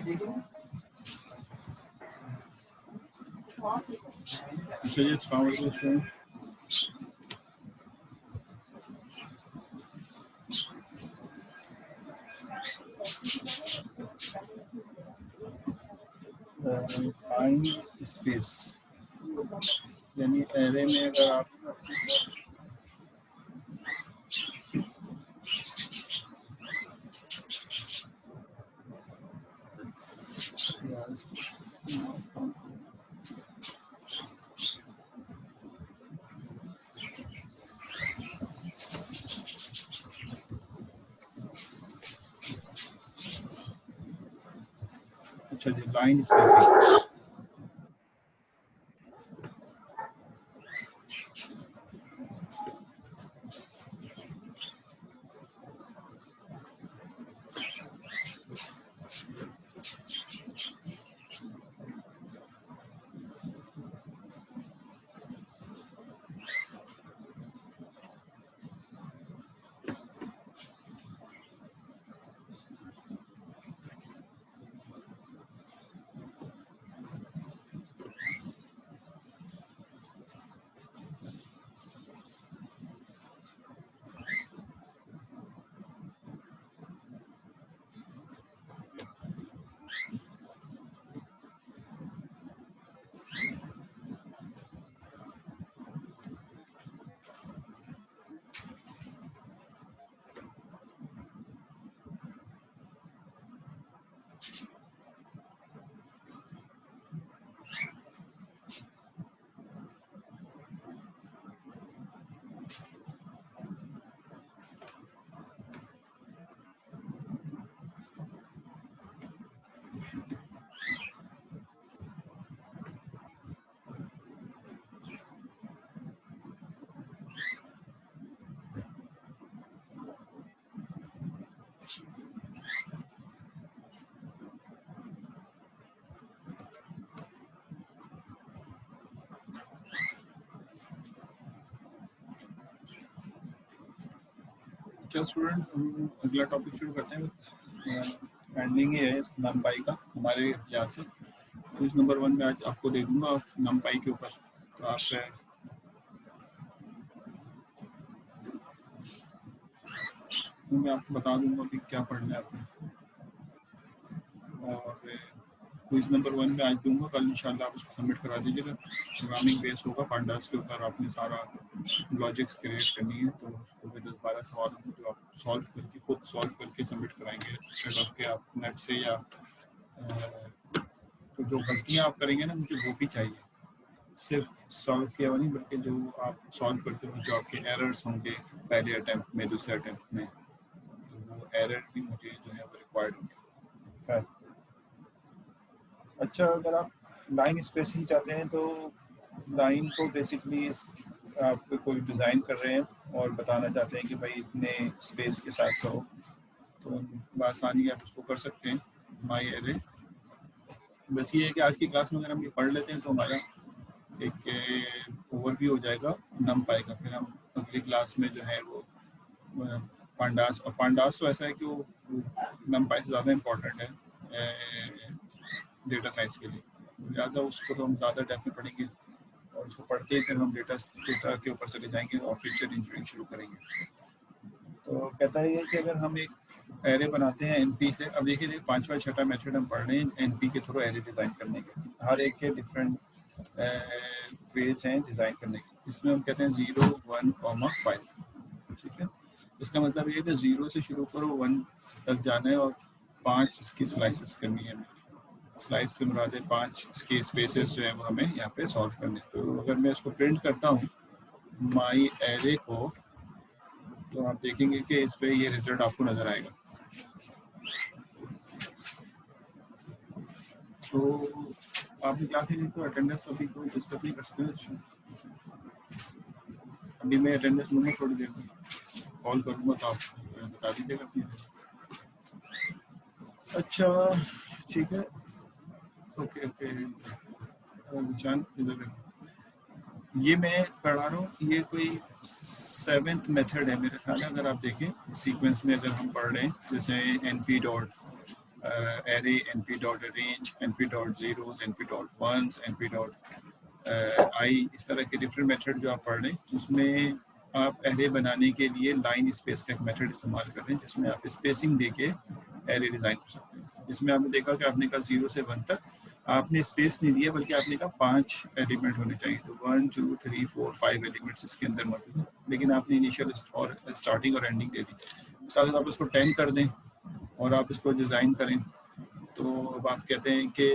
चलिए अस्सलाम वालेकुम। फाइंड स्पेस यानी एरे में अगर आप अच्छा जी लाइन स्पेसिंग स्टूडेंट अगला टॉपिक शुरू करते हैं। एंडिंग है नमपाई का हमारे यहाँ से। क्विज नंबर 1 में आज आपको दे दूंगा नमपाई के ऊपर, तो आप मैं आपको बता दूंगा कि क्या पढ़ना है आपने। और क्विज नंबर 1 में आज दूंगा, कल इंशाल्लाह आप उसको सबमिट करा दीजिएगा। प्रोग्रामिंग बेस होगा, पांडास के ऊपर आपने सारा लॉजिक्स क्रिएट करनी है, तो उसको 10-12 सवाल होंगे जो आप सॉल्व करके खुद सॉल्व करके सबमिट कराएंगे इंस्टेड ऑफ के आप नेट से या तो जो गलतियाँ आप करेंगे ना मुझे वो भी चाहिए, सिर्फ सॉल्व किया हुआ नहीं बल्कि जो आप सॉल्व करते हो जो आपके एरर्स होंगे पहले अटैम्प्ट में दूसरे अटैम्प्ट में, तो वो एरर भी मुझे जो है वो रिक्वायर्ड होंगे। अच्छा, अगर आप लाइन स्पेसिंग चाहते हैं तो लाइन को बेसिकली आप कोई डिज़ाइन कर रहे हैं और बताना चाहते हैं कि भाई इतने स्पेस के साथ करो, तो बआसानी आप उसको कर सकते हैं माई एरे। बस ये है कि आज की क्लास में अगर हम ये पढ़ लेते हैं तो हमारा एक ओवरव्यू हो जाएगा नमपाई का। फिर हम अगली क्लास में जो है वो पांडास, और पांडास तो ऐसा है कि वो नमपाई से ज़्यादा इम्पोर्टेंट है डेटा साइंस के लिए, लिहाजा उसको तो हम ज़्यादा डेप्थ में पढ़ेंगे और उसको पढ़ते ही फिर हम डेटा के ऊपर चले जाएंगे और फीचर इंजीनियरिंग शुरू करेंगे। तो कहता है कि अगर हम एक एरे बनाते हैं एनपी से, अब देखिए 5वां 6वां मेथड हम पढ़ रहे हैं एनपी के थ्रू एरे डिज़ाइन करने के, हर एक के डिफरेंट वेज हैं डिज़ाइन करने के। इसमें हम कहते हैं 0, 1, 5, ठीक है। इसका मतलब ये है कि 0 से शुरू करो 1 तक जाना है और 5 इसकी स्लाइसेस करनी है। स्लाइस से मुराद है 5 इसके स्पेसेस जो है वो हमें यहाँ पे सॉल्व करने। तो अगर मैं इसको प्रिंट करता हूँ माई एरे को, तो आप देखेंगे कि इस पे ये रिजल्ट आपको नज़र आएगा। तो आपने क्लास में तो अटेंडेंस अभी कोई डिस्टर्ब नहीं कर सकते। अभी मैं अटेंडेंस लूँगा थोड़ी देर में, कॉल करूँगा तो आप बता दीजिएगा अपनी। अच्छा ठीक है, ओके ओके। जान इधर ये मैं पढ़ा रहा हूँ, ये कोई 7th मेथड है मेरे ख्याल है। अगर आप देखें सीक्वेंस में अगर हम पढ़ रहे हैं जैसे np dot array, np dot arange, np dot zeros, np dot ones, np dot eye, इस तरह के डिफरेंट मेथड जो आप पढ़ रहे हैं उसमें आप एरे बनाने के लिए लाइन स्पेस का एक मेथड इस्तेमाल कर रहे हैं जिसमें आप स्पेसिंग देके एरे डिज़ाइन कर सकते हैं। जिसमें आपने देखा कि आपने कहा 0 से 1 तक आपने स्पेस नहीं दिया बल्कि आपने कहा 5 एलिमेंट होने चाहिए, तो 1 2 3 4 5 एलिमेंट्स इसके अंदर मौजूद हैं, लेकिन आपने इनिशियल और स्टार्टिंग और एंडिंग दे दी। साथ आप इसको 10 कर दें और आप इसको डिज़ाइन करें तो अब आप कहते हैं कि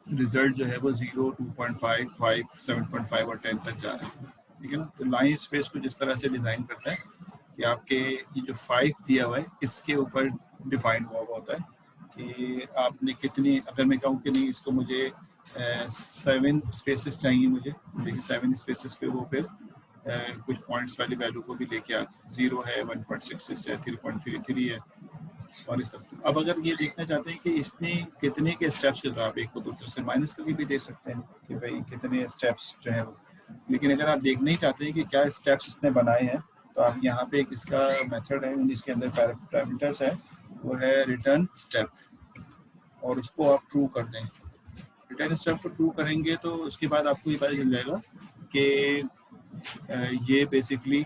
रिजल्ट जो है वो 0, 2.5, 5, 7.5 और 10 तक जा रहा है, ठीक है ना। तो लाइन स्पेस को जिस तरह से डिज़ाइन करता है कि आपके ये जो 5 दिया हुआ है इसके ऊपर डिफाइन हुआ होता है कि आपने कितनी, अगर मैं कहूँ कि नहीं इसको मुझे 7 स्पेसेस चाहिए मुझे, लेकिन 7 स्पेसेस पे वो फिर कुछ पॉइंट्स वाली वैल्यू को भी लेके आ, 0 है, 1.66 है, 3.33 है और इस तरह। अब अगर ये देखना चाहते हैं कि इसने कितने के स्टेप्स के, तो आप एक को दूसरे से माइनस करके भी देख सकते हैं कि भाई कितने स्टेप्स जो है वो। लेकिन अगर आप देखना ही चाहते हैं कि क्या स्टेप्स इसने बनाए हैं तो आप यहाँ पे एक इसका मेथड है जिसके अंदर पैरामीटर्स है, वो है रिटर्न स्टेप, और उसको आप ट्रू कर दें। रिटर्न स्टेप को ट्रू करेंगे तो उसके बाद आपको ये पता चल जाएगा कि ये बेसिकली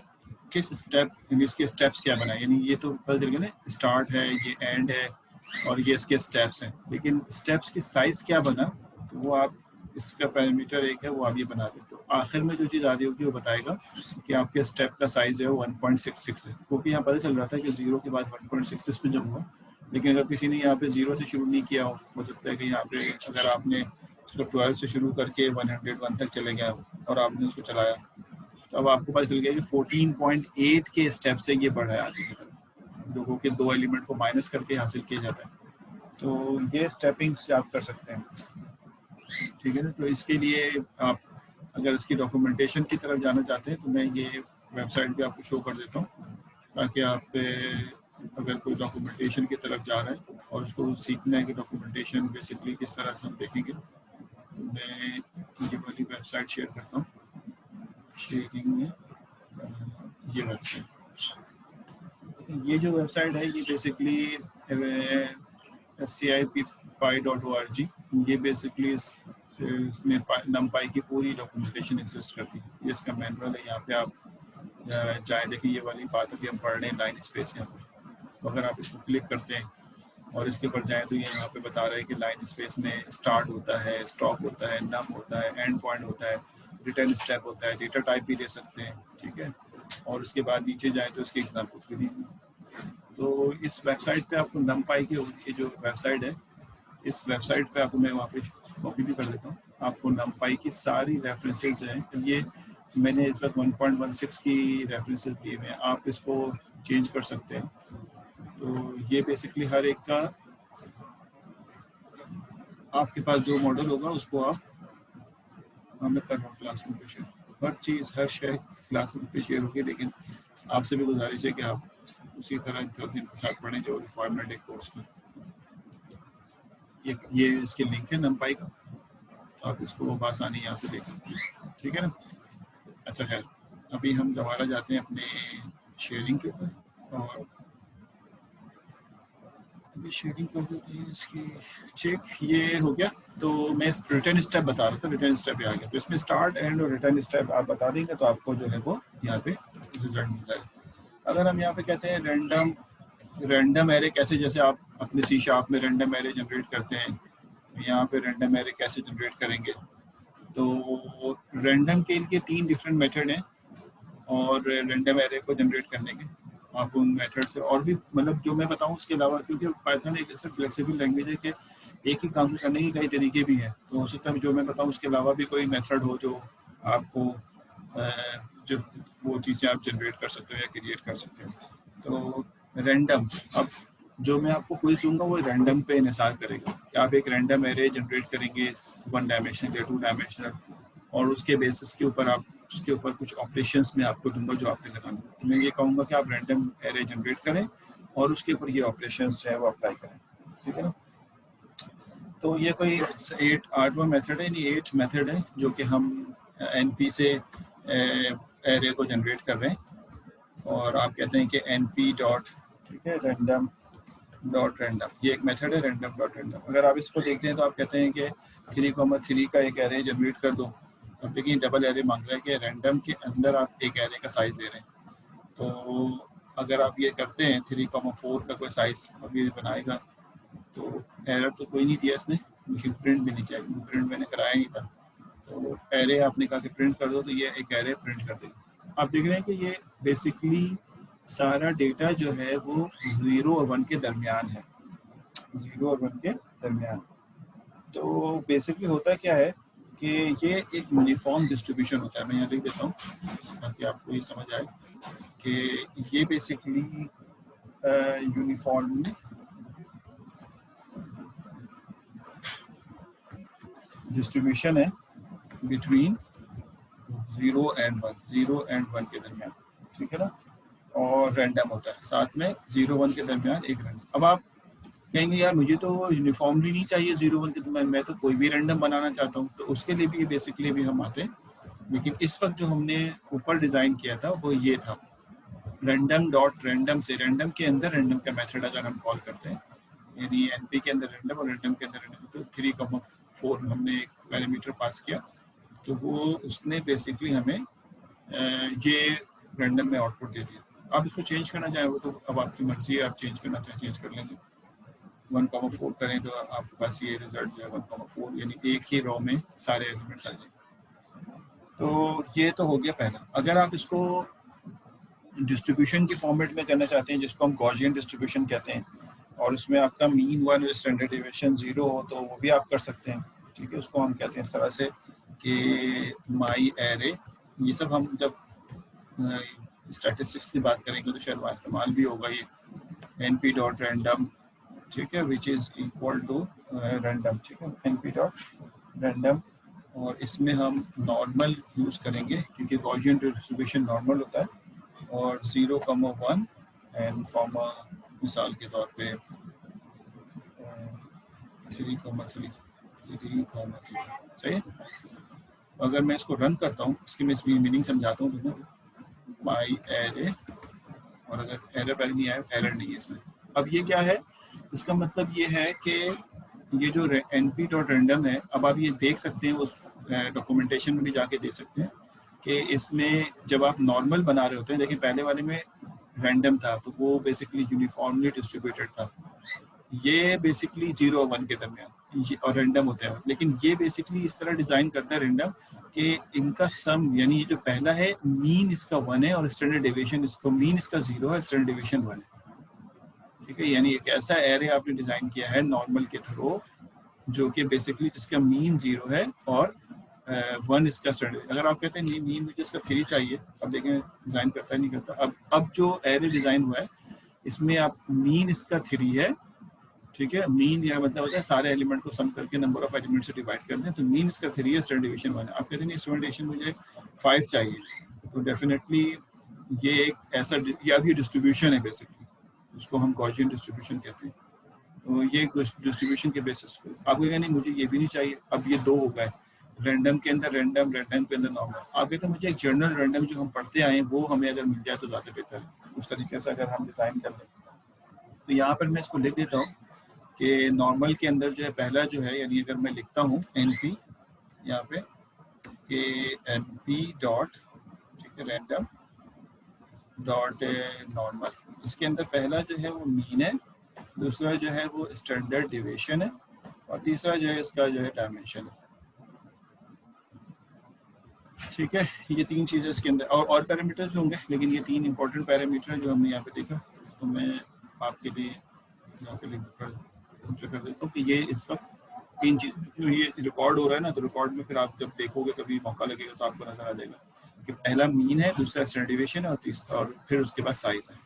किस स्टेप, इसके स्टेप्स क्या बनाए, यानी ये तो पता चल गया ना, स्टार्ट है, ये एंड है और ये इसके स्टेप्स हैं, लेकिन स्टेप्स की साइज क्या बना तो वो आप, इसका पैरामीटर एक है वो आप ये बना दें, तो आखिर में जो चीज़ आ रही होगी वो बताएगा कि आपके स्टेप का साइज जो है 1.66 है, क्योंकि यहाँ पता चल रहा था कि 0 के बाद 1.66 पे जब हुआ, लेकिन अगर किसी ने यहाँ पे 0 से शुरू नहीं किया हो सकता है कि यहाँ पे अगर आपने उसको 12 से शुरू करके 101 तक चले गया और आपने उसको चलाया तो अब आपको पता चल गया कि 14.8 के स्टेप से ये बढ़ा है आगे की तरफ, लोगों के 2 एलिमेंट को माइनस करके हासिल किया जाता है। तो ये स्टेपिंग्स आप कर सकते हैं, ठीक है ना। तो इसके लिए आप अगर इसकी डॉक्यूमेंटेशन की तरफ जाना चाहते हैं तो मैं ये वेबसाइट पे आपको शो कर देता हूँ, ताकि आप अगर कोई डॉक्यूमेंटेशन की तरफ जा रहा है और उसको सीखना है कि डॉक्यूमेंटेशन बेसिकली किस तरह से हम देखेंगे, तो मैं ये वाली वेबसाइट शेयर करता हूँ, शेयरिंग में ये वेबसाइट, ये जो वेबसाइट है ये बेसिकली CIPPy.org, ये बेसिकली इसमें नमपाई की पूरी डॉक्यूमेंटेशन एग्जिस्ट करती है, ये इसका मैनुअल है। यहाँ पे आप चाहे देखिए ये वाली बात अभी हम पढ़ रहे हैं लाइन स्पेस यहाँ पे, तो अगर आप इसको क्लिक करते हैं और इसके ऊपर जाएँ तो ये यहाँ पे बता रहा है कि लाइन स्पेस में स्टार्ट होता है, स्टॉप होता है, नम होता है, एंड पॉइंट होता है, रिटर्न स्टेप होता है, डेटा टाइप भी दे सकते हैं, ठीक है। और उसके बाद नीचे जाएँ तो इसके एग्जाम्पल्स भी दी हुई हैं। तो इस वेबसाइट पे आपको नमपाई की जो वेबसाइट है, इस वेबसाइट पे आपको मैं वहाँ पे कॉपी भी कर देता हूँ, आपको नमपाई की सारी रेफरेंसेस जो हैं, ये मैंने इस वक्त 1.16 की रेफरेंसेस दिए हुए हैं, आप इसको चेंज कर सकते हैं। तो ये बेसिकली हर एक का आपके पास जो मॉडल होगा उसको आप, मैं कर रहा हूँ क्लासरूम पे शेयर, हर चीज़ हर शय क्लासरूम पे शेयर होगी, लेकिन आपसे भी गुजारिश है कि आप उसी तरह के साथ पढ़ें जो रिक्वायरमेंट है कोर्स की। ये इसके लिंक है नमपाई का, तो आप इसको आसानी यहाँ से देख सकते हैं, ठीक है ना। अच्छा खैर, अभी हम दोबारा जाते हैं अपने शेयरिंग के ऊपर और अभी शेयरिंग कर देते हैं इसकी चेक, ये हो गया। तो मैं रिटर्न स्टेप बता रहा था, रिटर्न स्टेप आ गया, तो इसमें स्टार्ट एंड और रिटर्न स्टेप आप बता देंगे तो आपको जो है वो यहाँ पे रिजल्ट मिल जाएगा। अगर हम यहाँ पे कहते हैं रैंडम एरे, कैसे जैसे आप अपने सी शार्प में रैंडम एरे जनरेट करते हैं, यहाँ पे रैंडम एरे कैसे जनरेट करेंगे, तो रैंडम के इनके 3 डिफरेंट मेथड हैं और रैंडम एरे को जनरेट करने के आप उन मेथड से, और भी मतलब जो मैं बताऊं उसके अलावा, क्योंकि पाइथन एक ऐसा फ्लेक्सिबल लैंग्वेज है कि एक ही काम करने के कई तरीके भी हैं, तो हो सकता है जो मैं बताऊं उसके अलावा भी कोई मेथड हो जो आपको जो वो चीज़ें आप जनरेट कर सकते हो या क्रिएट कर सकते हो। तो रैंडम, अब जो मैं आपको क्विज दूंगा वो रैंडम पे इन्हिसार करेगा कि आप एक रैंडम एरे जनरेट करेंगे 1 डायमेंशनल या 2 डायमेंशनल, और उसके बेसिस के ऊपर आप उसके ऊपर कुछ ऑपरेशंस में आपको दूंगा जो आपने लगाना है। मैं ये कहूँगा कि आप रैंडम एरे जनरेट करें और उसके ऊपर ये ऑपरेशंस जो है वो अप्लाई करें, ठीक है ना। तो ये कोई 8वां मेथड है, नहीं 8 मेथड है जो कि हम NP से एरे को जनरेट कर रहे हैं, और आप कहते हैं कि NP डॉट, ठीक है, रैंडम डॉट रैंडम, ये एक मेथड है रैंडम डॉट रैंडम। अगर आप इसको देखते हैं तो आप कहते हैं कि 3,3 का एक एरे जनरेट कर दो। अब देखिए डबल एरे मांग रहा है कि रैंडम के अंदर आप एक एरे का साइज दे रहे हैं। तो अगर आप ये करते हैं 3,4 का कोई साइज अब ये बनाएगा, तो एरर तो कोई नहीं दिया इसने, लेकिन प्रिंट भी नहीं किया, प्रिंट मैंने कराया नहीं था। तो एरे आपने कहा कि प्रिंट कर दो, तो ये एक एरे प्रिंट कर देगा। आप देख रहे हैं कि ये बेसिकली सारा डेटा जो है वो 0 और 1 के दरमियान है, 0 और 1 के दरमियान। तो बेसिकली होता क्या है कि ये एक यूनिफॉर्म डिस्ट्रीब्यूशन होता है। मैं यहाँ लिख देता हूँ ताकि आपको ये समझ आए कि ये बेसिकली यूनिफॉर्म डिस्ट्रीब्यूशन है बिटवीन 0 एंड 1, 0 एंड 1 के दरमियान, ठीक है ना। और रैंडम होता है साथ में 0 1 के दरमियान एक रैंडम। अब आप कहेंगे यार मुझे तो यूनिफॉर्मली नहीं चाहिए 0 1 के दरमियान, मैं तो कोई भी रैंडम बनाना चाहता हूँ, तो उसके लिए भी बेसिकली भी हम आते हैं। लेकिन इस वक्त जो हमने ऊपर डिज़ाइन किया था वो ये था, रैंडम डॉट रैंडम से रैंडम के अंदर रैंडम का मेथड अगर हम कॉल करते हैं, यानी एनपी के अंदर रैंडम और रैंडम के अंदर रैंडम, तो 3,4 हमने एक पैरामीटर पास किया, तो वो उसने बेसिकली हमें ये रैंडम में आउटपुट दे दिया। आप इसको चेंज करना चाहें वो तो अब आपकी मर्जी है, आप चेंज करना चाहें चेंज कर लेंगे। 1,4 करें तो आपके पास ये रिजल्ट जो है 1,4, यानी एक ही रो में सारे एलिमेंट्स आ जाएंगे। तो ये तो हो गया पहला। अगर आप इसको डिस्ट्रीब्यूशन के फॉर्मेट में करना चाहते हैं, जिसको हम गॉसियन डिस्ट्रीब्यूशन कहते हैं, और उसमें आपका मीन 1 और स्टैंडर्ड डेविएशन 0 हो, तो वो भी आप कर सकते हैं, ठीक है। उसको हम कहते हैं इस तरह से कि माई एरे, ये सब हम जब स्टैटिस्टिक्स की बात करेंगे तो शायद वहाँ इस्तेमाल भी होगा ये np डॉट रैंडम, ठीक है, which is equal to random, ठीक है, np डॉट रैंडम। और इसमें हम नॉर्मल यूज़ करेंगे क्योंकि गॉसियन डिस्ट्रीब्यूशन नॉर्मल होता है, और 0,1 एंड कॉमा मिसाल के तौर पे 3,3 सही है। अगर मैं इसको रन करता हूँ, इसकी मैं मीनिंग समझाता हूँ तो माई एरे, और अगर एरर पहले नहीं आया, एरर नहीं है इसमें। अब ये क्या है, इसका मतलब ये है कि ये जो np डॉट रैंडम है, अब आप ये देख सकते हैं उस डॉक्यूमेंटेशन में भी जाके देख सकते हैं कि इसमें जब आप नॉर्मल बना रहे होते हैं, देखिए पहले वाले में रैंडम था तो वो बेसिकली यूनिफॉर्मली डिस्ट्रीब्यूटेड था, ये बेसिकली 0 और 1 के दरमियान और रैंडम होता है। लेकिन ये बेसिकली इस तरह डिज़ाइन करता है रैंडम कि इनका सम, यानी ये जो पहला है मीन इसका 1 है और स्टैंडर्ड डेविएशन इसको, मीन इसका 0 है, स्टैंडर्ड डेविएशन 1 है, ठीक है। यानी एक ऐसा एरे आपने डिज़ाइन किया है नॉर्मल के थ्रू जो कि बेसिकली जिसका मीन 0 है और 1 इसका स्टैंडर्ड। अगर आप कहते हैं नहीं मीन मुझे इसका 3 चाहिए, अब देखें डिज़ाइन करता है नहीं करता। अब जो एरे डिज़ाइन हुआ है इसमें आप मीन इसका 3 है, ठीक है। मीन यह मतलब होता है सारे एलिमेंट को सम करके नंबर ऑफ एलिमेंट से डिवाइड कर दें, तो मीन इसका 3 है, स्टैंडर्ड डेविएशन 1 है। आप कहते हैं स्टैंडर्ड डेविएशन मुझे 5 चाहिए, तो डेफिनेटली ये एक ऐसा या भी डिस्ट्रीब्यूशन है बेसिकली, उसको हम गॉसियन डिस्ट्रीब्यूशन कहते हैं। तो ये डिस्ट्रीब्यूशन के बेसिस पे आप कहेंगे नहीं मुझे ये भी नहीं चाहिए, अब ये 2 हो गए, रैंडम के अंदर रैंडम, रैंडम के अंदर नॉर्मल। आप कहते हैं मुझे एक जनरल रैंडम जो हम पढ़ते आए हैं वो हमें अगर मिल जाए तो ज़्यादा बेहतर है। उस तरीके से अगर हम डिज़ाइन कर लें, तो यहाँ पर मैं इसको लिख देता हूँ कि नॉर्मल के अंदर जो है पहला जो है, यानी अगर मैं लिखता हूँ np यहाँ पे कि np डॉट, ठीक है, रैंडम डॉट नॉर्मल, इसके अंदर पहला जो है वो मीन है, दूसरा जो है वो स्टैंडर्ड डेविएशन है, और तीसरा जो है इसका जो है डायमेंशन है, ठीक है। ये 3 चीज़ें इसके अंदर, और पैरामीटर्स भी होंगे, लेकिन ये 3 इंपॉर्टेंट पैरामीटर हैं जो हमने यहाँ पे देखा। तो मैं आपके लिए यहाँ पे लिख कर देता हूँ कि ये इस वक्त 3 चीज़ जो ये रिकॉर्ड हो रहा है ना, तो रिकॉर्ड में फिर आप जब देखोगे कभी मौका लगेगा तो आपको नजर आ जाएगा कि पहला मीन है, दूसरा स्टैंडर्ड डेविएशन है, और तीसरा, और फिर उसके बाद साइज है।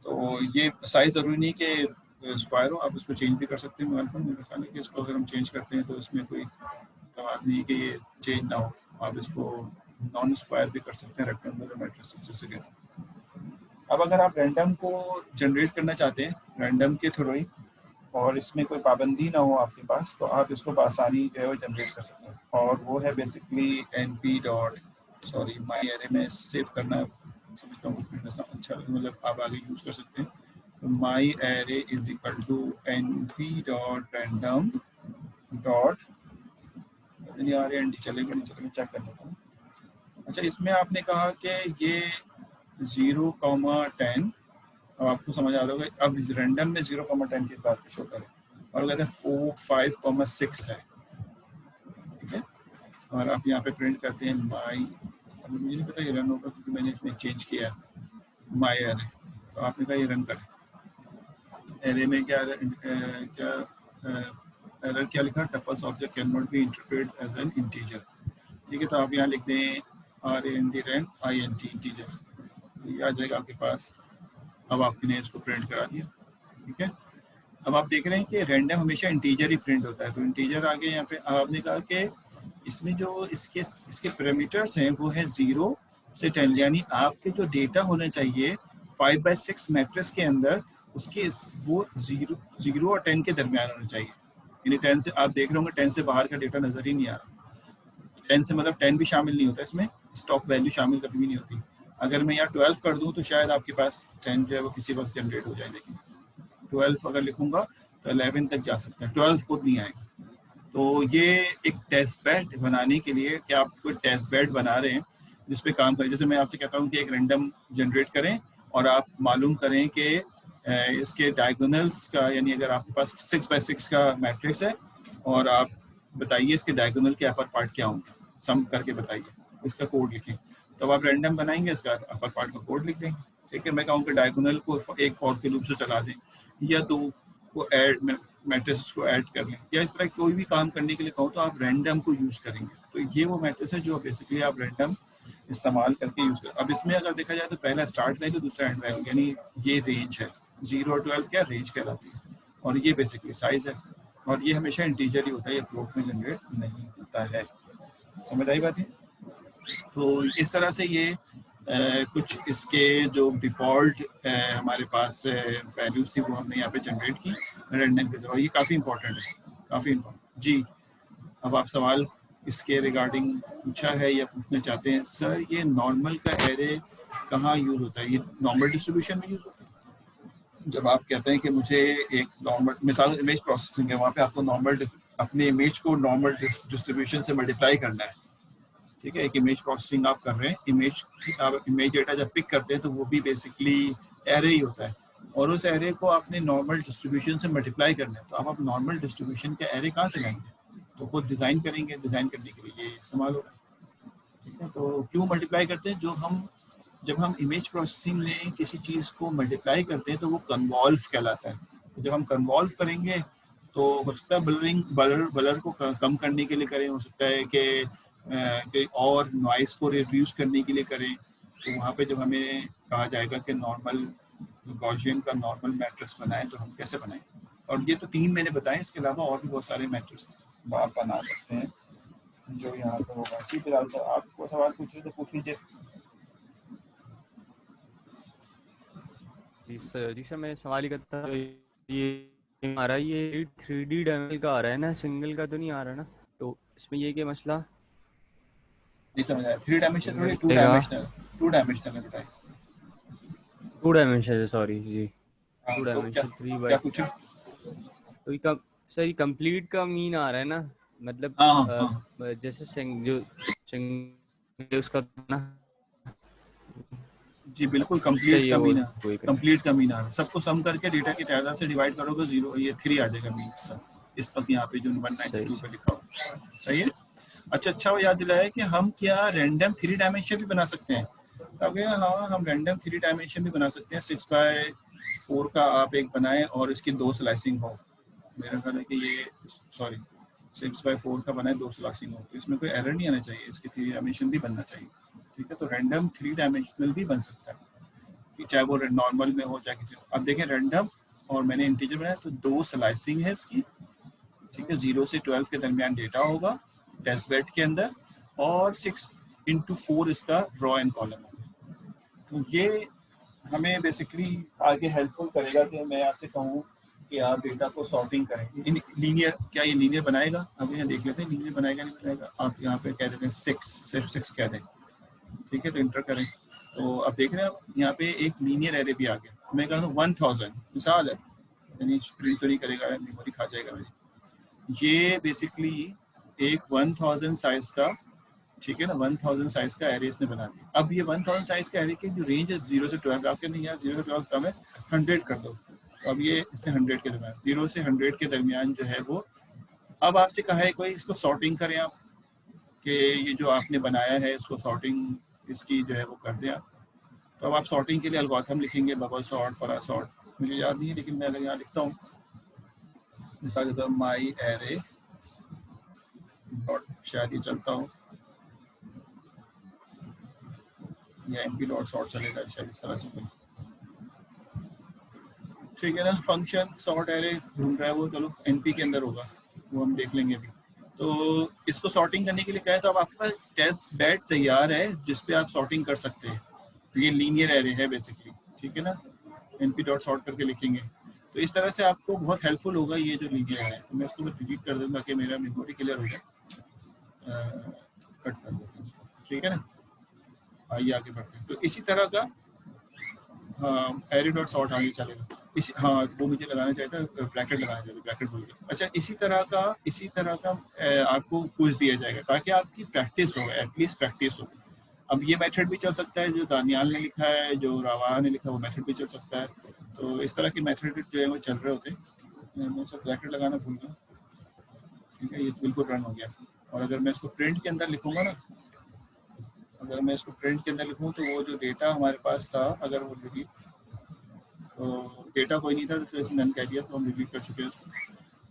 तो ये साइज जरूरी नहीं कि स्क्वायर हो, आप इसको चेंज भी कर सकते हैं मोबाइल पर। मेरे ख्याल है कि इसको अगर हम चेंज करते हैं तो इसमें कोई बात नहीं कि ये चेंज ना हो, आप इसको नॉन स्क्वायर भी कर सकते हैं, रेक्टेंगुलर मैट्रिसेस जैसे कहते हैं। अब अगर आप रैंडम को जनरेट करना चाहते हैं रैंडम के थ्रू ही, और इसमें कोई पाबंदी ना हो आपके पास, तो आप इसको आसानी जो है वो जनरेट कर सकते हैं, और वो है बेसिकली np डॉट, सॉरी, माई एरे में सेव करना समझता हूँ अच्छा, मतलब आप आगे यूज़ कर सकते हैं। तो my array is equal to np dot random dot, नहीं आ रहे एनडी चलेगा नहीं चलेगा, चेक कर लेता हूँ। अच्छा, इसमें आपने कहा कि ये 0,10, अब आपको समझ आ रहा होगा, अब रैंडम में 0,10 की बात शो करें और कहते हैं 5,6 है, ठीक है। और आप यहाँ पे प्रिंट करते हैं माई, अभी मुझे नहीं पता ये रन होगा क्योंकि मैंने इसमें चेंज किया है माई एरे, तो आपने कहा ये रन करें। एरे में क्या एरर क्या लिखा, tuples object cannot be interpreted as an integer, ठीक है। तो आप यहाँ लिख दें RAND INT इंटीजर, तो ये आ जाएगा आपके पास। अब आपने इसको प्रिंट करा दिया, ठीक है। अब आप देख रहे हैं कि रैंडम हमेशा इंटीजर ही प्रिंट होता है, तो इंटीजर आगे यहाँ पे आपने कहा कि इसमें जो इसके पैरामीटर्स हैं वो है 0 से 10, यानी आपके जो डेटा होने चाहिए 5/6 मैट्रिक्स के अंदर, उसके वो 0 और 10 के दरमियान होने चाहिए। यानी 10 से आप देख रहे होंगे 10 से बाहर का डेटा नजर ही नहीं आ रहा। 10 से मतलब 10 भी शामिल नहीं होता इसमें, स्टॉक वैल्यू शामिल कभी भी नहीं होती। अगर मैं यहाँ 12 कर दूँ तो शायद आपके पास 10 जो है वो किसी वक्त जनरेट हो जाए, लेकिन 12 अगर लिखूंगा तो 11 तक जा सकता है, 12 खुद नहीं आएगा। तो ये एक टेस्ट बेड बनाने के लिए कि आप कोई टेस्ट बेड बना रहे हैं जिस पे काम करें, जैसे मैं आपसे कहता हूँ कि एक रैंडम जनरेट करें और आप मालूम करें कि इसके डायगोनल्स का, यानी अगर आपके पास 6/6 का मैट्रिक्स है और आप बताइए इसके डायगोनल के अपर पार्ट क्या होंगे, सम करके बताइए, इसका कोड लिखें। तो आप रैंडम बनाएंगे, इसका अपर पार्ट का कोड लिख देंगे, ठीक है। मैं कहूँ कि डायगोनल को एक फॉर के लूप से चला दें या 2 को ऐड मैट्रिसेस को ऐड कर लें, या इस तरह कोई भी काम करने के लिए कहूँ तो आप रैंडम को यूज़ करेंगे। तो ये वो मैट्रिक्स है जो बेसिकली आप रैंडम इस्तेमाल करके यूज़ करें। अब इसमें अगर देखा जाए तो पहला स्टार्ट वैल्यू, दूसरा एंड वैल्यू, यानी ये रेंज है 0 और 12 क्या रेंज कहलाती है, और ये बेसिकली साइज है, और ये हमेशा इंटीजर ही होता है, ये फ्लोट में जनरेट नहीं होता है। समझ आई बात है? तो इस तरह से ये कुछ इसके जो डिफ़ॉल्ट हमारे पास वैल्यूज़ थी वो हमने यहाँ पे जनरेट की रैंडम के द्वारा। ये काफ़ी इंपॉर्टेंट है, काफ़ी इंपॉर्टेंट। जी, अब आप सवाल इसके रिगार्डिंग पूछा है या पूछना चाहते हैं? सर, ये नॉर्मल का एरे कहाँ यूज़ होता है? ये नॉर्मल डिस्ट्रीब्यूशन में यूज़ होता है। जब आप कहते हैं कि मुझे एक नॉर्मल, मिसाल इमेज प्रोसेसिंग है, वहाँ पे आपको नॉर्मल अपने इमेज को नॉर्मल डिस्ट्रीब्यूशन से मल्टीप्लाई करना है, ठीक है। एक इमेज प्रोसेसिंग आप कर रहे हैं, आप इमेज डेटा जब पिक करते हैं तो वो भी बेसिकली एरे ही होता है, और उस एरे को आपने नॉर्मल डिस्ट्रीब्यूशन से मल्टीप्लाई करना है। तो अब आप नॉर्मल डिस्ट्रीब्यूशन का एरे कहाँ से लाएंगे? तो खुद डिज़ाइन करेंगे, डिज़ाइन करने के लिए ये इस्तेमाल होगा, ठीक है। तो क्यों मल्टीप्लाई करते हैं? जब हम इमेज प्रोसेसिंग में किसी चीज़ को मल्टीप्लाई करते हैं तो वो कन्वॉल्व कहलाता है। तो जब हम कन्वॉल्व करेंगे तो हो सकता है बलर को कम करने के लिए करें, हो सकता है कि और नॉइस को रिड्यूस करने के लिए करें। तो वहाँ पे जब हमें कहा जाएगा कि नॉर्मल गॉसियन का नॉर्मल मैट्रिक्स बनाएं, तो हम कैसे बनाएं? और ये तो 3 मैंने बताए, इसके अलावा और भी बहुत सारे मैट्रिक्स आप बना सकते हैं जो यहाँ पर होगा। जी फिलहाल सर, आपको सवाल पूछिए तो पूछ लीजिए। जी सर, मैं सवाल ही करता था, ये आ रहा है, ये 3D डायमेंशनल का आ रहा है ना, सिंगल का तो नहीं आ रहा ना? तो इसमें ये क्या मसला? नहीं समझ आया। 3 डायमेंशन थोड़ी, 2 सिंगल डायमेंशनल, 2 डायमेंशनल है बेटा। 2 डायमेंशन है, सॉरी जी। हाँ, 2 तो क्या डायमेंशन 3 क्या बाई, पूछा? तो ये सर ये कंप्लीट का मीन आ रहा है ना, मतलब हाँ हाँ हाँ, जैसे सिंगल उसका ना, जी बिल्कुल अच्छा कंप्लीट ये का वो मीन है। वही करना है। कंप्लीट का मीन आ रहा है, सबको सम करके डेटा की तादाद से डिवाइड करोगे 0, ये 3 आ जाएगा मीन इसका। इस वक्त यहाँ पे जो सही 192 से। पे लिखा हुआ, सही है। अच्छा, वो याद दिलाया कि हम क्या रैंडम 3 डायमेंशन भी बना सकते हैं? तब हाँ, हम रैंडम 3 डायमेंशन भी बना सकते हैं। 6/4 का आप एक बनाएं और इसकी 2 स्लाइसिंग हो। मेरा ख्याल है कि ये, सॉरी, 6/4 का बनाए 2 स्लाइसिंग हो, तो इसमें कोई एरर नहीं आना चाहिए, इसके 3 डायमेंशन भी बनना चाहिए, ठीक है। तो रैंडम 3 डायमेंशनल भी बन सकता है, कि चाहे वो नॉर्मल में हो चाहे किसी। अब देखें रैंडम, और मैंने इंटीजर बनाया तो 2 स्लाइसिंग है इसकी, ठीक है। 0 से 12 के दरमियान डेटा होगा टेस्ट बेड के अंदर, और 6x4 इसका रॉ एंड कॉलम होगा। तो ये हमें बेसिकली आगे हेल्पफुल करेगा कि मैं आपसे कहूँ कि आप डेटा को सॉर्टिंग करें। इन लीनियर, क्या ये लीनियर बनाएगा? अब यहाँ देख लेते हैं लीनियर बनाएगा नहीं बनाएगा। आप यहाँ पे कह देते हैं 6, सिर्फ 6 कह दें, ठीक है। तो इंटर करें, तो अब देख रहे हैं आप यहाँ पे एक लीनियर एरे भी आ गया। मैं कहता हूँ 1000 मिसाल है, यानी प्रिंट तो नहीं करेगा, मेमोरी खा जाएगा मेरी। ये बेसिकली एक 1000 साइज का, ठीक है ना, 1000 साइज का एरे इसने बना दिया। अब ये 1000 साइज का एरे की जो रेंज है 0 से 12, आपके नहीं यार 0 से 12 कम है, 100 कर दो। तो अब ये इसने 100 के दरमियान, 0 से 100 के दरमियान जो है वो, अब आपसे कहा है कोई इसको सॉर्टिंग करें आप, कि ये जो आपने बनाया है इसको सॉर्टिंग इसकी जो है वो कर दें आप। तो अब आप सॉर्टिंग के लिए एल्गोरिथम लिखेंगे, बबल सॉर्ट, फरा सॉर्ट, मुझे याद नहीं है लेकिन मैं यहाँ लिखता हूँ, मिसाल के तौर माई एरे डॉट, शायद ये चलता हूँ, या एमपी डॉट सॉर्ट चलेगा शायद, इस तरह से कोई, ठीक है ना। फंक्शन सॉर्ट एरे ढूंढ रहा है वो, चलो एनपी के अंदर होगा, वो हम देख लेंगे अभी। तो इसको सॉर्टिंग करने के लिए कहें तो अब आपके पास टेस्ट बेड तैयार है जिस पे आप सॉर्टिंग कर सकते हैं। ये लीनियर एरे है बेसिकली, ठीक है ना, एनपी डॉट सॉर्ट करके लिखेंगे। तो इस तरह से आपको बहुत हेल्पफुल होगा ये जो लीनियर है। तो मैं इसको डिलीट कर दूँगा कि मेरा मेमोरी क्लियर हो जाए, कट कर देते हैं, ठीक है ना। आइए आगे बढ़ते हैं। तो इसी तरह का, हाँ एरे डॉट सॉर्ट आगे चलेगा। इसी, हाँ वो मुझे लगाना चाहिए था, ब्रैकेट लगाना चाहिए था, ब्रैकेट भूल गया। अच्छा, इसी तरह का आपको क्विज दिया जाएगा ताकि आपकी प्रैक्टिस हो, एटलीस्ट प्रैक्टिस हो। अब ये मेथड भी चल सकता है जो दानियाल ने लिखा है, जो रावा ने लिखा है, वो मेथड भी चल सकता है। तो इस तरह के मेथड जो है वो चल रहे होते हैं। मैं सब ब्रैकेट लगाना भूल गया, ठीक है, ये बिल्कुल रन हो गया। और अगर मैं इसको प्रिंट के अंदर लिखूंगा ना, अगर मैं इसको प्रिंट के अंदर लिखूँ तो वो जो डेटा हमारे पास था, अगर वो डिलीट, तो डेटा कोई नहीं था तो फिर नन कह दिया, तो हम डिलीट कर चुके हैं उसको,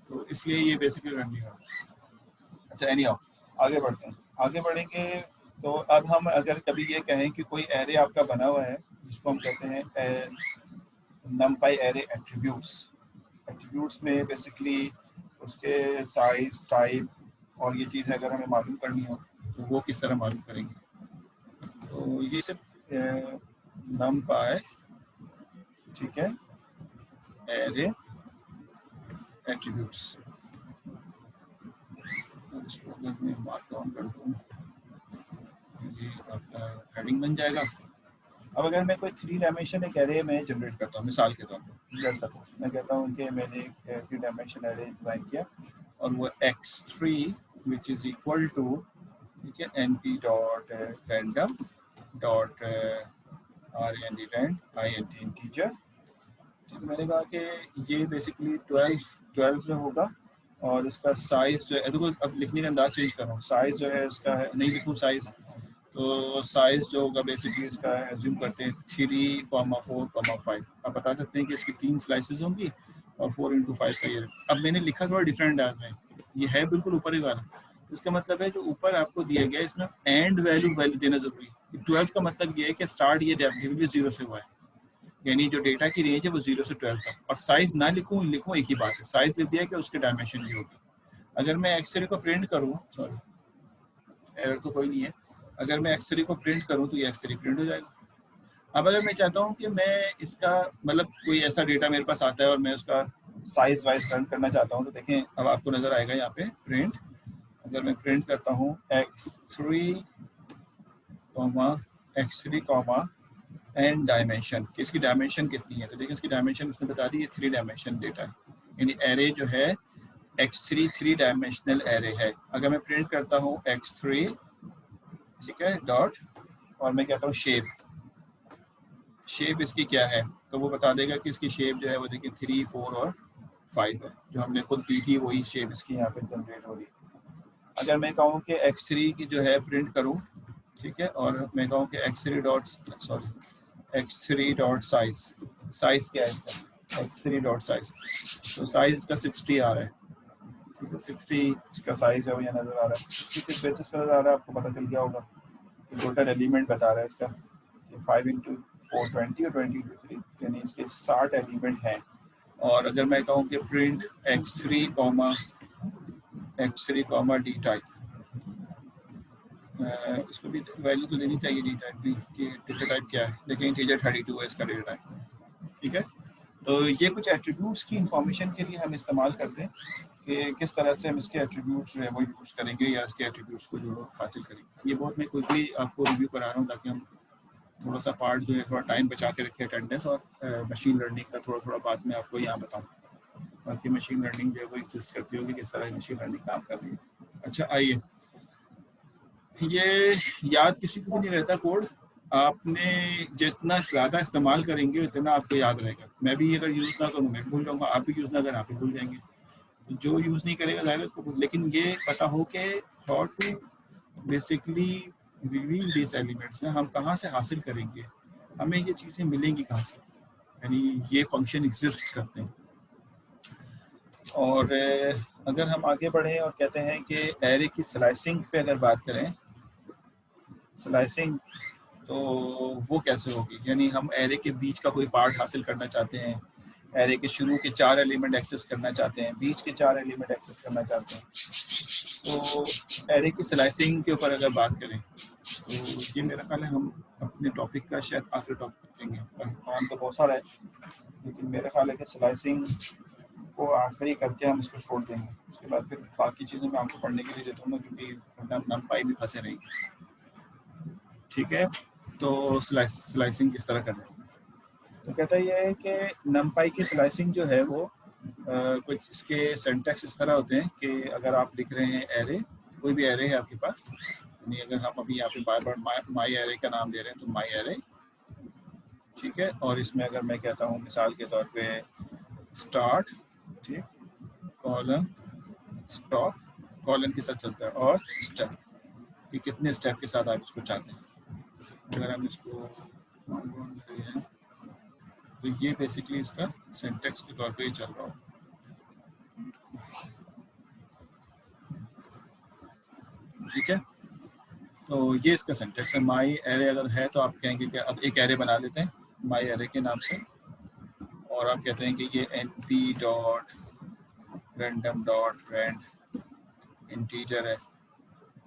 तो इसलिए ये बेसिकली रन नहीं हो रहा। अच्छा एनी हाउ, आगे बढ़ते हैं। आगे बढ़ेंगे तो अब हम अगर कभी ये कहें कि कोई एरे आपका बना हुआ है जिसको हम कहते हैं नमपाई एरे एट्रीब्यूट्स। एट्रीब्यूट्स में बेसिकली उसके साइज, टाइप और ये चीज़ें अगर हमें मालूम करनी हो तो वो किस तरह मालूम करेंगे। तो ये सिर्फ नमपाई, ठीक है, एरे एट्रीब्यूट्स, इसको अगर मैं मार्क डाउन कर दूँ ये आपका हेडिंग बन जाएगा। अब अगर मैं कोई 3 डायमेंशन एक एरे में जनरेट करता हूँ, मिसाल के तौर पर लेट्स सपोज मैं कहता हूँ कि मैंने एक 3 डायमेंशन एरे डिज़ाइन किया और वो x3 which is equal to, ठीक है, np dot random dot rand integer. ठीक, मैंने कहा कि ये बेसिकली 12 जो होगा और इसका साइज जो है, देखो अब लिखने का अंदाज चेंज कर रहा हूँ, साइज जो है इसका है, नहीं लिखूँ साइज, तो साइज जो होगा बेसिकली इसका एज्यूम करते हैं 3,4,5। आप बता सकते हैं कि इसकी 3 स्लाइसेस होंगी और 4x5 का ये। अब मैंने लिखा थोड़ा डिफरेंट अंदाज में, ये है बिल्कुल ऊपर ही वाला, इसका मतलब है जो ऊपर आपको दिया गया इसमें एंड वैल्यू देना जरूरी है। 12 का मतलब ये है कि स्टार्ट ये डेफिनेटली 0 से हुआ है, यानी जो डेटा की रेंज है वो 0 से 12 तक। और साइज ना लिखूँ एक ही बात है, साइज लिख दिया कि उसके डायमेंशन ये होगी। अगर मैं एक्सरे को प्रिंट करूँ, सॉरी एरर तो कोई नहीं है, अगर मैं एक्सरे को प्रिंट करूँ तो ये एक्सरे प्रिंट हो जाएगा। अब अगर मैं चाहता हूँ कि मैं इसका मतलब कोई ऐसा डेटा मेरे पास आता है और मैं उसका साइज वाइज रन करना चाहता हूँ, तो देखें अब आपको नजर आएगा यहाँ पे प्रिंट। अगर मैं प्रिंट करता हूँ x3 एंड डायमेंशन, कि इसकी डायमेंशन कितनी है, तो देखिए इसकी डायमेंशन उसने बता दी, ये 3 डायमेंशन डेटा है, यानी एरे जो है x3 3 डायमेंशनल एरे है। अगर मैं प्रिंट करता हूँ x3, ठीक है, डॉट, और मैं कहता हूँ शेप इसकी क्या है, तो वो बता देगा कि इसकी शेप जो है वो देखिए 3, 4 और 5 है, जो हमने खुद दी थी वही शेप इसकी यहाँ पे जनरेट हो रही है। अगर मैं कहूँ कि x3 की जो है प्रिंट करूँ, ठीक है, और मैं कहूँ कि x3 डॉट साइज क्या है इसका, x3 डॉट साइज, तो साइज इसका 60 आ रहा है, ठीक है, 60 इसका साइज है वो यहाँ नज़र आ रहा है। किस बेसिस पर नज़र आ रहा है आपको पता चल गया होगा, टोटल एलिमेंट बता रहा है इसका 5 इंटू 420 और 20 इंटू 3, यानी इसके 60 एलिमेंट हैं। और अगर मैं कहूँ कि प्रिंट x3 डी टाइप, इसको भी वैल्यू तो देनी चाहिए डी टाइप भी, कि डेटा टाइप क्या है, लेकिन इंटीजर 32 है इसका डेटा टाइप, ठीक है। तो ये कुछ एट्रीब्यूट्स की इंफॉर्मेशन के लिए हम इस्तेमाल करते हैं कि किस तरह से हम इसके एट्रीब्यूट्स जो है वो यूज़ करेंगे या इसके एट्रीब्यूट्स को जो हासिल करेंगे। ये बहुत मैं क्विकली आपको रिव्यू करा रहा हूँ ताकि हम थोड़ा सा पार्ट जो है थोड़ा टाइम बचा के रखे अटेंडेंस और मशीन लर्निंग का थोड़ा थोड़ा बाद में आपको यहाँ बताऊँ, ताकि मशीन लर्निंग जो है वो एग्जिस्ट करती होगी, किस तरह मशीन लर्निंग काम कर रही है। अच्छा आइए, ये याद किसी को भी नहीं रहता कोड, आपने जितना ज़्यादा इस्तेमाल करेंगे उतना आपको याद रहेगा। मैं भी अगर यूज़ ना करूँ मैं भूल जाऊँगा, आप भी यूज़ ना करें आप भी भूल जाएंगे। तो जो यूज़ नहीं करेगा ज़ाहिर है उसको भूल, लेकिन ये पता हो कि how to basically reveal this elements, हम कहाँ से हासिल करेंगे, हमें ये चीज़ें मिलेंगी कहाँ से, यानी ये फंक्शन एग्जिस्ट करते हैं। और अगर हम आगे बढ़ें और कहते हैं कि एरे की स्लाइसिंग पे अगर बात करें, स्लाइसिंग तो वो कैसे होगी, यानी हम एरे के बीच का कोई पार्ट हासिल करना चाहते हैं, एरे के शुरू के 4 एलिमेंट एक्सेस करना चाहते हैं, बीच के 4 एलिमेंट एक्सेस करना चाहते हैं, तो एरे की स्लाइसिंग के ऊपर अगर बात करें तो ये मेरा ख्याल है हम अपने टॉपिक का शायद आखिरी टॉपिक रखेंगे। काम तो बहुत सारा है, लेकिन मेरा ख्याल है कि स्लाइसिंग को आखिरी करके हम इसको छोड़ देंगे, उसके बाद फिर बाकी चीज़ें मैं आपको पढ़ने के लिए देता हूँ, क्योंकि नंपाई भी फंसे रहेंगे। ठीक है, तो स्लाइसिंग किस तरह करें, तो कहता ये है कि नंपाई की स्लाइसिंग जो है वो कुछ इसके सिंटैक्स इस तरह होते हैं कि अगर आप लिख रहे हैं एरे, कोई भी एरे है आपके पास, यानी अगर हम अभी यहाँ पे माई एरे का नाम दे रहे हैं तो माई एरे, ठीक है, और इसमें अगर मैं कहता हूँ मिसाल के तौर पे स्टार्ट, ठीक, कॉलन स्टॉप, कॉलन के साथ चलता है, और स्टेप, कि कितने स्टेप के साथ आप इसको चाहते हैं। अगर हम इसको हैं तो ये बेसिकली इसका सिंटैक्स के तौर पे ही चल रहा हो। ठीक है, तो ये इसका सिंटैक्स है। माई एरे अगर है तो आप कहेंगे कि अब एक एरे बना लेते हैं माई एरे के नाम से, और आप कहते हैं कि ये np dot random dot rand integer है,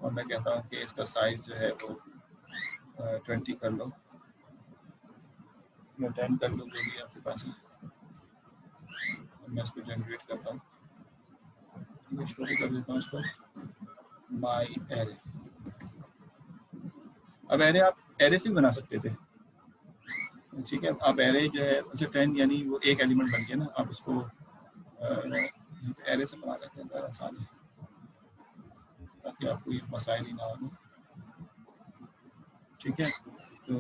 और मैं कहता हूँ कि इसका साइज जो है वो 20 कर लो या 10 कर लो, जो भी आपके पास है। मैं इसको जनरेट करता हूँ, ये शुरू कर देता हूँ इसको माई एरे। अब एरे आप एरे से भी बना सकते थे, ठीक है, आप एरे जो है, अच्छा 10 यानी वो एक एलिमेंट बन गया ना, आप इसको एरे से बना लेते हैं, ज़्यादा आसान है, ताकि आपको ये मसाइल ही ना हो। ठीक है, तो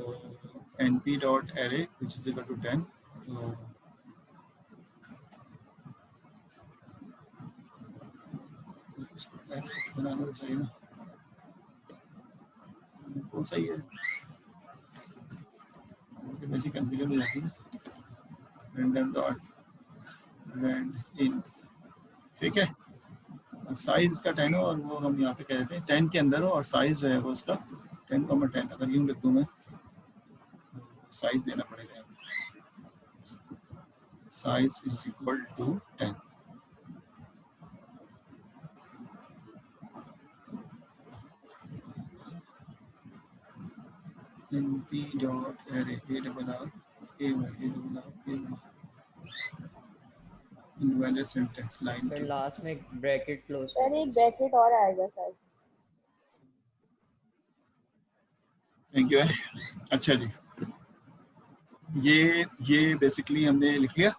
np dot array which is equal to 10, तो इसको एरे बनाना चाहिए ना, कौन सा ही है, वैसी कंफ्यूजन हो जाती है ना, रैंडम डॉट रैंड इन, ठीक है, साइज इसका 10 हो, और वो हम यहाँ पे कह देते हैं 10 के अंदर हो, और साइज जो है वो उसका 10,10, अगर यूँ लिख दूँ मैं तो साइज देना पड़ेगा, size is equal to 10। np dot array A double R A double R A invalid syntax line, फिर लास्ट में एक ब्रैकेट क्लोज, सर एक ब्रैकेट और आएगा सर। Thank you. अच्छा जी, ये बेसिकली हमने लिख लिया,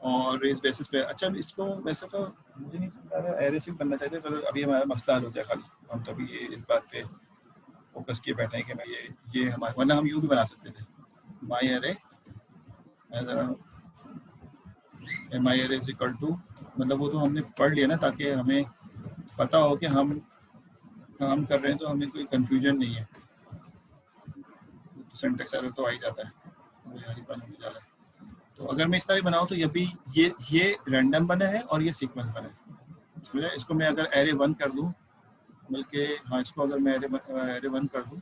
और इस बेसिस पे अच्छा इसको वैसे तो मुझे नहीं समझ आ रहा एरे से बनना चाहते, पर अभी हमारा मसला हल हो जाए, खाली हम तभी ये इस बात पे फोकस किए बैठे हैं कि मैं ये हमारे, वरना हम यूँ भी बना सकते थे my array my array is equal to, मतलब वो तो हमने पढ़ लिया ना, ताकि हमें पता हो कि हम काम कर रहे हैं, तो हमें कोई कंफ्यूजन नहीं है, तो सिंटैक्स एरर तो आ ही जाता है, वो यार ही पानी में जा रहा है। तो अगर मैं इस तरह बनाऊँ तो ये रैंडम बना है और ये सीक्वेंस बना है, इसको मैं अगर एरे 1 कर दूँ, बल्कि हाँ इसको अगर मैं एरे 1 कर दूँ,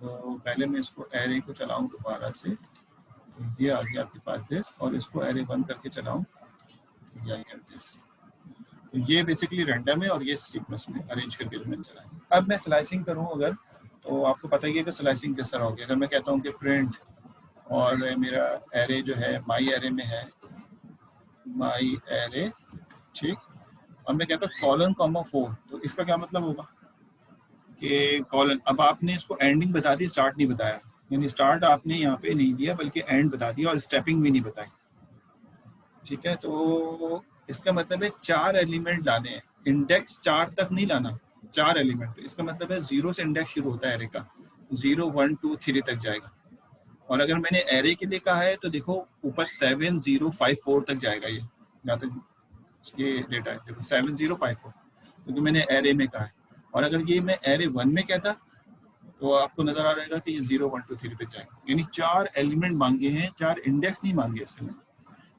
तो पहले मैं इसको एरे को चलाऊँ दोबारा से, तो ये आ गया आपके पास दिस, और इसको एरे 1 करके चलाऊँ तो ये आ गया दिस। तो ये बेसिकली रैंडम है, और ये सीक्वेंस में अरेंज करके मैंने चलाया। अब मैं स्लाइसिंग करूँ अगर, तो आपको पता ही है कि स्लाइसिंग किस तरह होगी। अगर मैं कहता हूँ कि प्रिंट, और मेरा एरे जो है माई एरे में है माई एरे, ठीक, और मैं कहता हूँ कॉलन कॉमा 4, तो इसका क्या मतलब होगा, कि कॉलन, अब आपने इसको एंडिंग बता दी, स्टार्ट नहीं बताया, यानी स्टार्ट आपने यहाँ पे नहीं दिया बल्कि एंड बता दिया और स्टेपिंग भी नहीं बताई। ठीक है, तो इसका मतलब है 4 एलिमेंट लाने हैं, इंडेक्स 4 तक नहीं लाना, 4 एलिमेंट। इसका मतलब है 0 से इंडेक्स शुरू होता है एरे का, 0 1 2 3 तक जाएगा। और अगर मैंने एरे के लिए कहा है तो देखो ऊपर 7 0 5 4 तक जाएगा, ये जहाँ तक ये डेटा है देखो 7 0 5 4, क्योंकि मैंने एरे में कहा है। और अगर ये मैं एरे 1 में कहता तो आपको नजर आ रहेगा कि ये 0 1 2 3 तक जाएगा, यानी 4 एलिमेंट मांगे हैं, 4 इंडेक्स नहीं मांगे इसमें।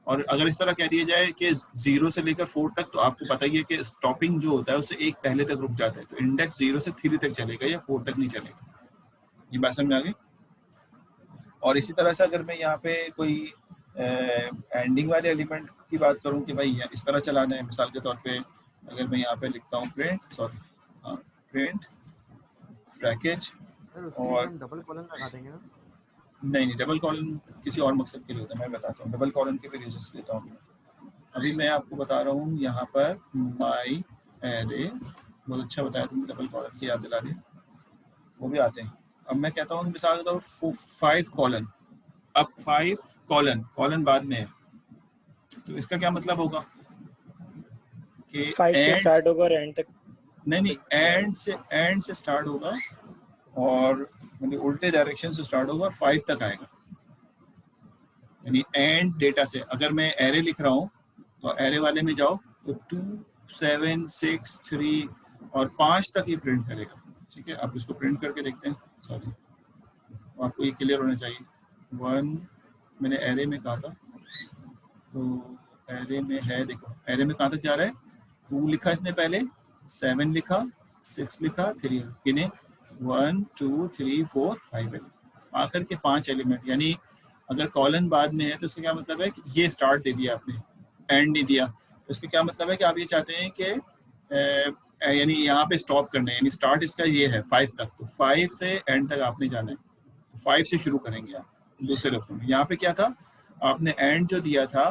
और अगर इस तरह कह दिया जाए कि 0 से लेकर 4 तक, तो आपको पता ही है कि स्टॉपिंग जो होता है उससे एक पहले तक रुक जाता है, तो इंडेक्स 0 से 3 तक चलेगा या 4 तक नहीं चलेगा। ये बात समझ आ गई। और इसी तरह से अगर मैं यहाँ पे कोई एंडिंग वाले एलिमेंट की बात करूँ कि भाई इस तरह चलाना है, मिसाल के तौर पे अगर मैं यहाँ पे लिखता हूँ प्रिंट ब्रैकेट, और डबल कॉलन लगा देंगे ना? नहीं, डबल कॉलन किसी और मकसद के लिए होता है, मैं बताता हूँ। डबल कॉलन के भी रीजंस देता हूँ। अभी मैं आपको बता रहा हूँ यहाँ पर माई एरे, बहुत अच्छा बताया तुमने, डबल कॉलन की याद दिला दी, वो भी आते हैं। अब मैं कहता हूँ मिसाल के तौर पर 5 कॉलन, अब 5 कॉलन बाद में है, तो इसका क्या मतलब होगा कि 5 से स्टार्ट होगा और एंड तक? नहीं, एंड से स्टार्ट होगा और यानी उल्टे डायरेक्शन से स्टार्ट होगा और 5 तक आएगा, यानी एंड डेटा से। अगर मैं एरे लिख रहा हूँ तो एरे वाले में जाओ तो 2 7 6 3 और 5 तक ये प्रिंट करेगा। ठीक है, आप इसको प्रिंट करके देखते हैं, सॉरी आपको ये क्लियर होना चाहिए। 1 मैंने एरे में कहा था, तो एरे में है, देखो एरे में कहाँ तक जा रहा है, 2 लिखा इसने पहले, 7 लिखा, 6 लिखा, 3 गिने, 1 2 3 4 5 आखिर के 5 एलिमेंट। यानी अगर कॉलन बाद में है तो इसका क्या मतलब है कि ये स्टार्ट दे दिया आपने, एंड नहीं दिया, तो इसका क्या मतलब है कि आप ये चाहते हैं कि यानी यहाँ पे स्टॉप करना है, यानी स्टार्ट इसका ये है 5 तक, तो 5 से एंड तक आपने जाना है, तो 5 से शुरू करेंगे आप। दूसरे लफ्ज़ों में यहाँ पे क्या था, आपने एंड जो दिया था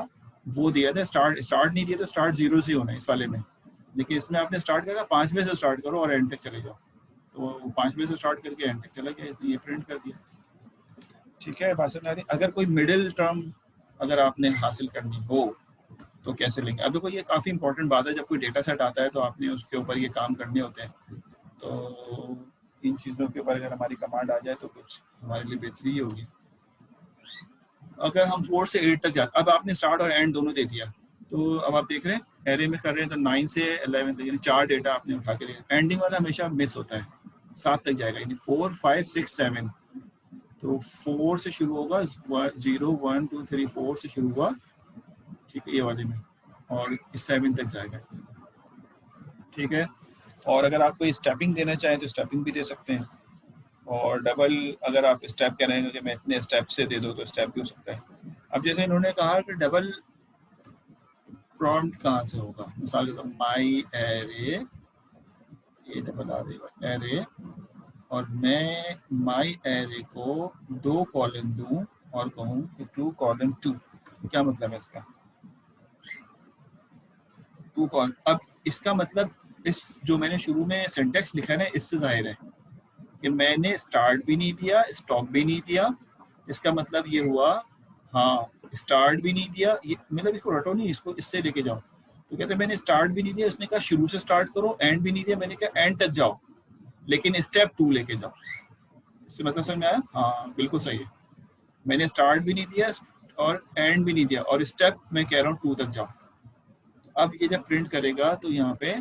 वो दिया था, स्टार्ट नहीं दिया तो स्टार्ट 0 से होना है इस वाले में, लेकिन इसमें आपने स्टार्ट करा 5वें से स्टार्ट करो और एंड तक चले जाओ, तो 5वें से स्टार्ट करके एंड तक चला गया, इसलिए प्रिंट कर दिया। ठीक है, बात समझ आ रही। अगर कोई मिडिल टर्म अगर आपने हासिल करनी हो तो कैसे लेंगे? अब देखो ये काफ़ी इंपॉर्टेंट बात है, जब कोई डेटा सेट आता है तो आपने उसके ऊपर ये काम करने होते हैं, तो इन चीज़ों के ऊपर अगर हमारी कमांड आ जाए तो कुछ हमारे लिए बेहतरी ही होगी। अगर हम 4 से 8 तक जाते, अब आपने स्टार्ट और एंड दोनों दे दिया, तो अब आप देख रहे हैं एरे में कर रहे हैं तो 9 से 11 तक, यानी 4 डेटा आपने उठा के दिया। एंडिंग वाला हमेशा मिस होता है, 7 तक जाएगा, यानी 4 5 6 7, तो 4 से शुरू होगा, 0 1 2 3 4 से शुरू हुआ, ठीक है, ये वाले में, और 7 तक जाएगा। ठीक है, और अगर आप कोई स्टेपिंग देना चाहें तो स्टेपिंग भी दे सकते हैं, और डबल अगर आप स्टेप कह रहे हैं कि मैं इतने स्टेप से दे दो तो स्टेप भी हो सकता है। अब जैसे इन्होंने कहा कि डबल प्रॉम्प्ट कहाँ से होगा, मिसाल के तौर माई एरे, ये डबल आ रही एरे, और मैं माई एरे को 2 कॉलम दूं और कहूँ कि 2 कॉलम 2, क्या मतलब है इसका? 2 कॉलम, अब इसका मतलब इस जो मैंने शुरू में सिंटेक्स लिखा है ना, इससे जाहिर है कि मैंने स्टार्ट भी नहीं दिया, स्टॉप भी नहीं दिया। इसका मतलब ये हुआ, हाँ स्टार्ट भी नहीं दिया, ये मतलब इसको रटो नहीं, इसको इससे लेके जाओ। तो कहते हैं मैंने स्टार्ट भी नहीं दिया, उसने कहा शुरू से स्टार्ट करो, एंड भी नहीं दिया, मैंने कहा एंड तक जाओ लेकिन स्टेप 2 लेके जाओ। इससे मतलब समझ में आया? हाँ बिल्कुल सही है, मैंने स्टार्ट भी नहीं दिया और एंड भी नहीं दिया और स्टेप मैं कह रहा हूँ 2 तक जाओ। अब ये जब प्रिंट करेगा तो यहाँ पे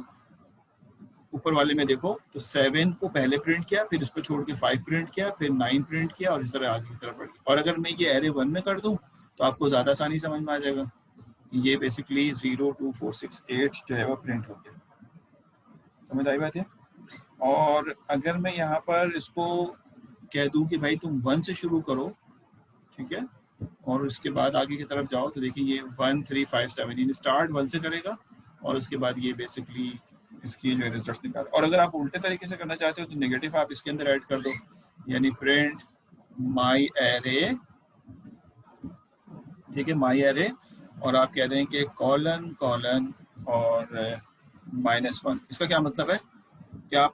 ऊपर वाले में देखो, तो 7 को पहले प्रिंट किया, फिर इसको छोड़ के 5 प्रिंट किया, फिर 9 प्रिंट किया, और इस तरह आगे की तरफ बढ़ गया। और अगर मैं ये एरे 1 में कर दूं तो आपको ज़्यादा आसानी समझ में आ जाएगा, ये बेसिकली 0 2 4 6 8 जो है वो प्रिंट हो गया। समझ आई बात है? और अगर मैं यहाँ पर इसको कह दूं कि भाई तुम 1 से शुरू करो, ठीक है, और उसके बाद आगे की तरफ जाओ, तो देखिए ये 1 3 5 7, यानी स्टार्ट 1 से करेगा और उसके बाद ये बेसिकली इसकी जो है रिजल्ट निकाल। और अगर आप उल्टे तरीके से करना चाहते हो तो नेगेटिव आप इसके अंदर ऐड कर दो, यानी प्रिंट माई एरे, ठीक है, माई एरे, और आप कह दें कि कॉलन कॉलन और -1। इसका क्या मतलब है कि आप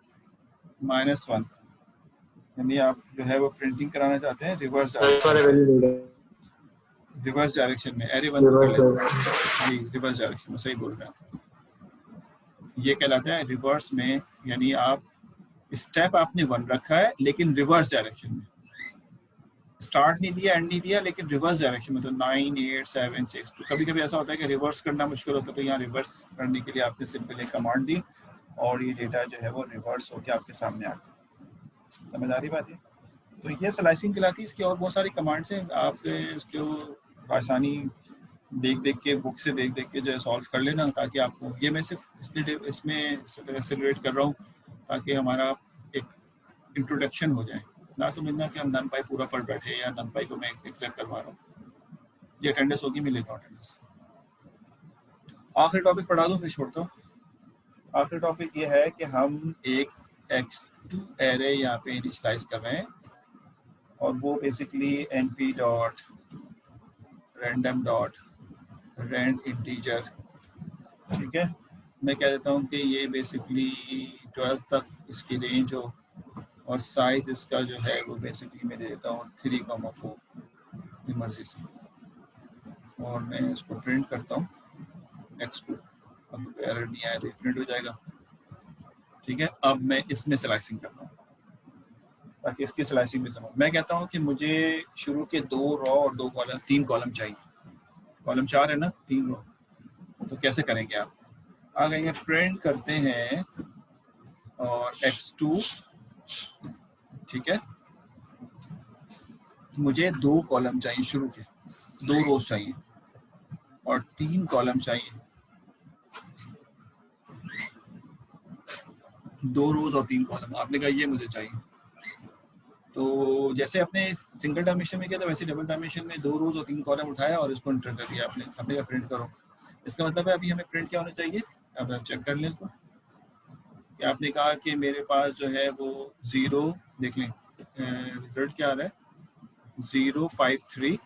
-1, यानी आप जो है वो प्रिंटिंग कराना चाहते हैं रिवर्स डायरेक्शन में, एरे 1 को कर लेते हैं जी, रिवर्स डायरेक्शन में, सही बोल रहे हैं आप। ये कहलाता है रिवर्स में, यानी आप स्टेप आपने 1 रखा है लेकिन रिवर्स डायरेक्शन में, स्टार्ट नहीं दिया, एंड नहीं दिया, लेकिन रिवर्स डायरेक्शन में, तो 9, 8, 7, 6। तो कभी कभी ऐसा होता है कि रिवर्स करना मुश्किल होता है, तो यहाँ रिवर्स करने के लिए आपने सिंपल एक कमांड दी और ये डेटा जो है वो रिवर्स होकर आपके सामने आ गया। समझ आ रही बात है? तो ये स्लाइसिंग कहलाती है। इसकी और बहुत सारी कमांड्स हैं, आप इसको आसानी देख के, बुक से देख के जो है सॉल्व कर लेना, ताकि आपको, ये मैं सिर्फ इसलिए इसमें एक्सेलरेट कर रहा हूँ ताकि हमारा एक इंट्रोडक्शन हो जाए, ना समझना कि हम NumPy पूरा पढ़ बैठे या NumPy को मैं एग्जैक्ट करवा रहा हूँ। ये अटेंडेंस होगी, मैं लेता हूँ अटेंडेंस। आखिरी टॉपिक पढ़ा दूँ फिर छोड़ता हूँ। आखिरी टॉपिक ये है कि हम एक x2 एरे यहाँ पे इनिशियलाइज कर रहे हैं और वो बेसिकली np.random.rand इंटीजर, ठीक है। मैं कह देता हूँ कि ये बेसिकली 12 तक इसकी रेंज हो और साइज इसका जो है वो बेसिकली मैं दे देता हूँ 3,4 इमर्जी से, और मैं इसको प्रिंट करता हूँ x2। अब एरर नहीं आया तो प्रिंट हो जाएगा, ठीक है। अब मैं इसमें स्लाइसिंग करता हूँ ताकि इसकी स्लाइसिंग भी समझ। मैं कहता हूँ कि मुझे शुरू के 2 रॉ और 3 कॉलम चाहिए। कॉलम 4 है ना, 3 रॉ, तो कैसे करेंगे आप? आ गए हैं, प्रिंट करते हैं और x2, ठीक है। मुझे 2 कॉलम चाहिए, शुरू के 2 रोज चाहिए और 3 कॉलम चाहिए, 2 रोज और 3 कॉलम। आपने कहा ये मुझे चाहिए, तो जैसे आपने सिंगल डायमेंशन में किया था वैसे डबल डायमेंशन में 2 रोज और 3 कॉलम उठाया और इसको एंटर कर दिया आपने। आपने कहा प्रिंट करो, इसका मतलब है अभी हमें प्रिंट क्या होना चाहिए, अब आप चेक कर लें इसको। कि आपने कहा कि मेरे पास जो है वो 0, देख लें रिजल्ट क्या आ रहा है, 053।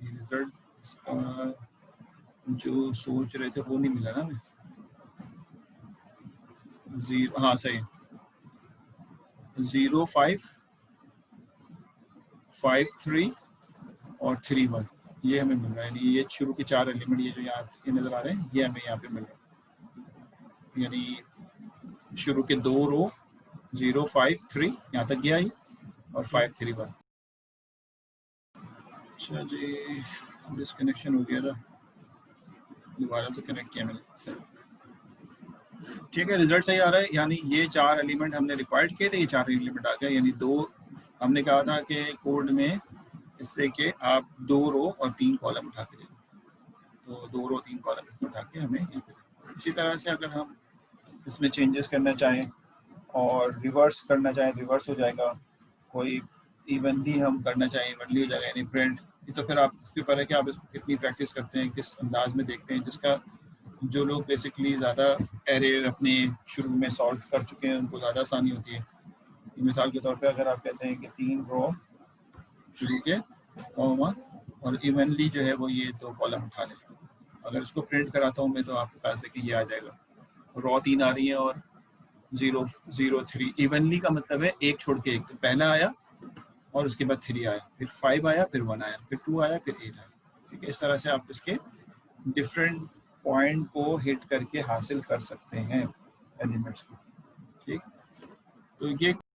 रिजल्ट इसका जो सोच रहे थे वो नहीं मिला ना हमें, 0, हाँ सही, 0, 5, 5, 3 और 3, 1, ये हमें मिल रहा है। यानी ये शुरू के 4 एलिमेंट ये जो यहाँ नजर आ रहे हैं ये हमें यहाँ पे मिल रहा है। यानी शुरू के 2 रो 0, 5, 3 यहाँ तक गया ये, और 5, 3, 1। अच्छा जी, डिस्कनेक्शन हो गया था, दोबारा से कनेक्ट किया मैंने, सही, ठीक है। रिजल्ट सही आ रहा है, यानी ये 4 एलिमेंट हमने रिक्वायर्ड किए थे, ये 4 एलिमेंट आ गए। यानी 2 हमने कहा था कि कोड में इससे कि आप 2 रो और 3 कॉलम उठा के दे दो, तो 2 रो 3 कॉलम इसमें उठा के हमें ये दे। इसी तरह से अगर हम इसमें चेंजेस करना चाहें और रिवर्स करना चाहें, रिवर्स हो जाएगा। कोई इवनली हम करना चाहें, इवनली हो जाएगा, यानी प्रिंट। तो फिर आप उसके ऊपर है कि आप इसको कितनी प्रैक्टिस करते हैं, किस अंदाज में देखते हैं। जिसका जो लोग बेसिकली ज़्यादा एरे अपने शुरू में सॉल्व कर चुके हैं उनको ज़्यादा आसानी होती है। मिसाल के तौर पे अगर आप कहते हैं कि 3 रो शुरू के कॉमा और इवनली जो है वो ये 2 कॉलम उठा लें, अगर इसको प्रिंट कराता हूँ मैं तो आपके पास है कि ये आ जाएगा, रॉ 3 आ रही है और 0, 0, 3। इवनली का मतलब है एक छोड़ के एक, तो पहला आया और उसके बाद 3 आया, फिर 5 आया, फिर 1 आया, फिर 2 आया, फिर 8 आया, ठीक है। इस तरह से आप इसके डिफरेंट पॉइंट को हिट करके हासिल कर सकते हैं एलिमेंट्स को, ठीक। तो ये